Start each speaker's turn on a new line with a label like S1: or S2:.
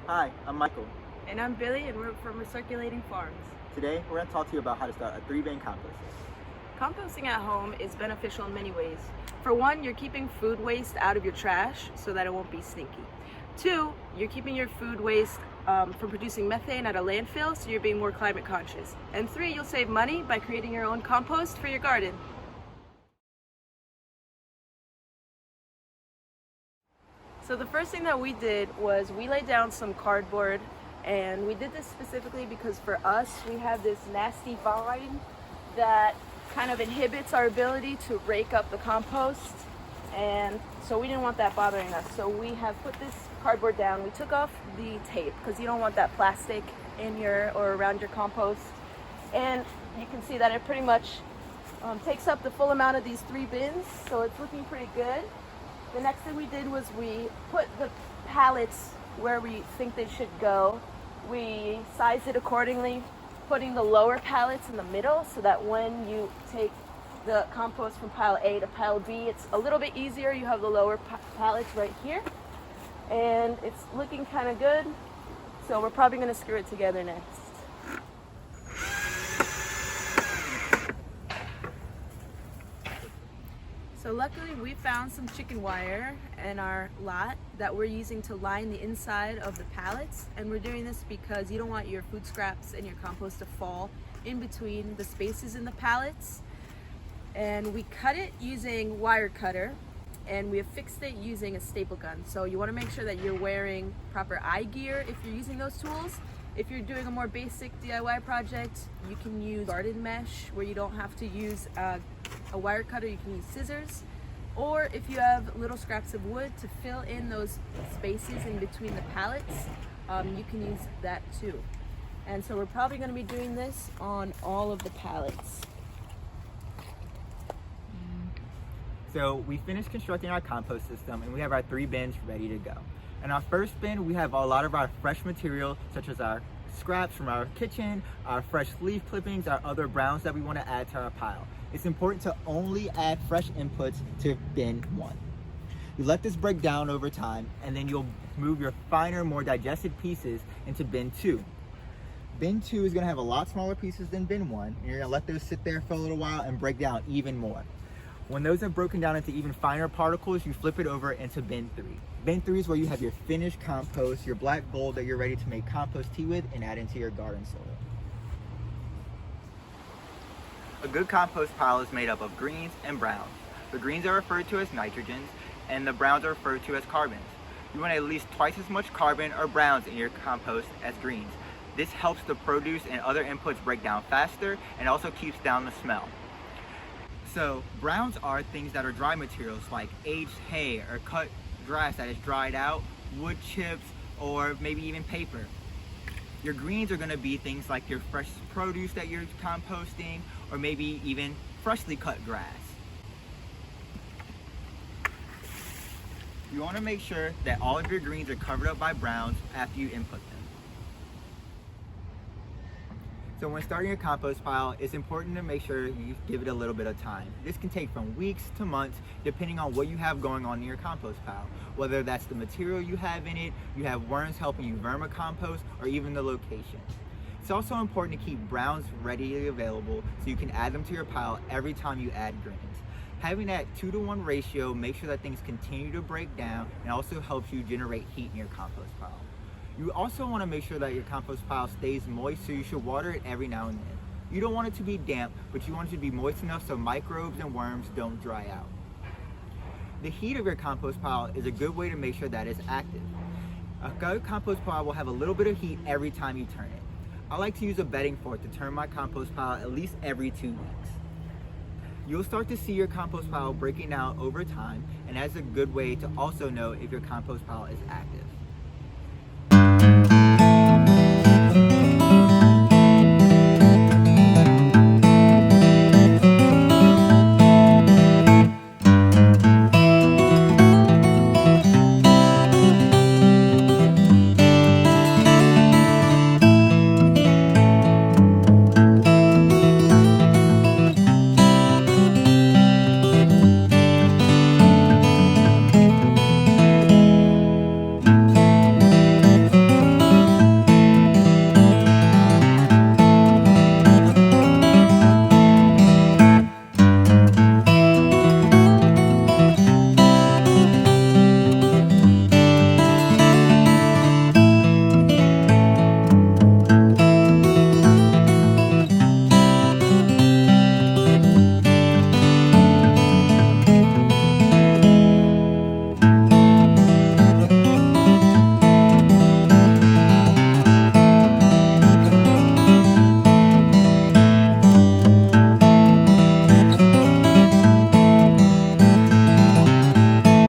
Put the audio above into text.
S1: Hi, I'm Michael.
S2: And I'm Billy, and we're from Recirculating Farms.
S1: Today, we're going to talk to you about how to start a 3-bin compost system.
S2: Composting at home is beneficial in many ways. For one, you're keeping food waste out of your trash so that it won't be stinky. Two, you're keeping your food waste from producing methane at a landfill, so you're being more climate conscious. And three, you'll save money by creating your own compost for your garden. So the first thing that we did was we laid down some cardboard, and we did this specifically because for us, we have this nasty vine that kind of inhibits our ability to rake up the compost, and so we didn't want that bothering us. So we have put this cardboard down. We took off the tape because you don't want that plastic in your or around your compost, and you can see that it pretty much takes up the full amount of these 3 bins, so it's looking pretty good. The next thing we did was we put the pallets where we think they should go. We sized it accordingly, putting the lower pallets in the middle so that when you take the compost from pile A to pile B, it's a little bit easier. You have the lower pallets right here, and it's looking kind of good. So we're probably going to screw it together next. So luckily we found some chicken wire in our lot that we're using to line the inside of the pallets, and we're doing this because you don't want your food scraps and your compost to fall in between the spaces in the pallets. And we cut it using wire cutter, and we have fixed it using a staple gun. So you want to make sure that you're wearing proper eye gear if you're using those tools. If you're doing a more basic DIY project, you can use garden mesh where you don't have to use a wire cutter. You can use scissors, or if you have little scraps of wood to fill in those spaces in between the pallets, you can use that too. And so we're probably going to be doing this on all of the pallets.
S1: So we finished constructing our compost system, and we have our 3 bins ready to go. In our first bin, we have a lot of our fresh material, such as our scraps from our kitchen, our fresh leaf clippings, our other browns that we want to add to our pile. It's important to only add fresh inputs to bin 1. You let this break down over time, and then you'll move your finer, more digested pieces into bin 2. Bin 2 is going to have a lot smaller pieces than bin 1, and you're going to let those sit there for a little while and break down even more. When those have broken down into even finer particles, you flip it over into bin 3. Bin 3 is where you have your finished compost, your black gold that you're ready to make compost tea with and add into your garden soil. A good compost pile is made up of greens and browns. The greens are referred to as nitrogens, and the browns are referred to as carbons. You want at least twice as much carbon or browns in your compost as greens. This helps the produce and other inputs break down faster and also keeps down the smell. So browns are things that are dry materials like aged hay or cut grass that is dried out, wood chips, or maybe even paper. Your greens are going to be things like your fresh produce that you're composting, or maybe even freshly cut grass. You want to make sure that all of your greens are covered up by browns after you input them. So when starting a compost pile, it's important to make sure you give it a little bit of time. This can take from weeks to months, depending on what you have going on in your compost pile. Whether that's the material you have in it, you have worms helping you vermicompost, or even the location. It's also important to keep browns readily available so you can add them to your pile every time you add greens. Having that 2-to-1 ratio makes sure that things continue to break down and also helps you generate heat in your compost pile. You also want to make sure that your compost pile stays moist, so you should water it every now and then. You don't want it to be damp, but you want it to be moist enough so microbes and worms don't dry out. The heat of your compost pile is a good way to make sure that it's active. A good compost pile will have a little bit of heat every time you turn it. I like to use a bedding fork to turn my compost pile at least every 2 weeks. You'll start to see your compost pile breaking down over time, and that's a good way to also know if your compost pile is active.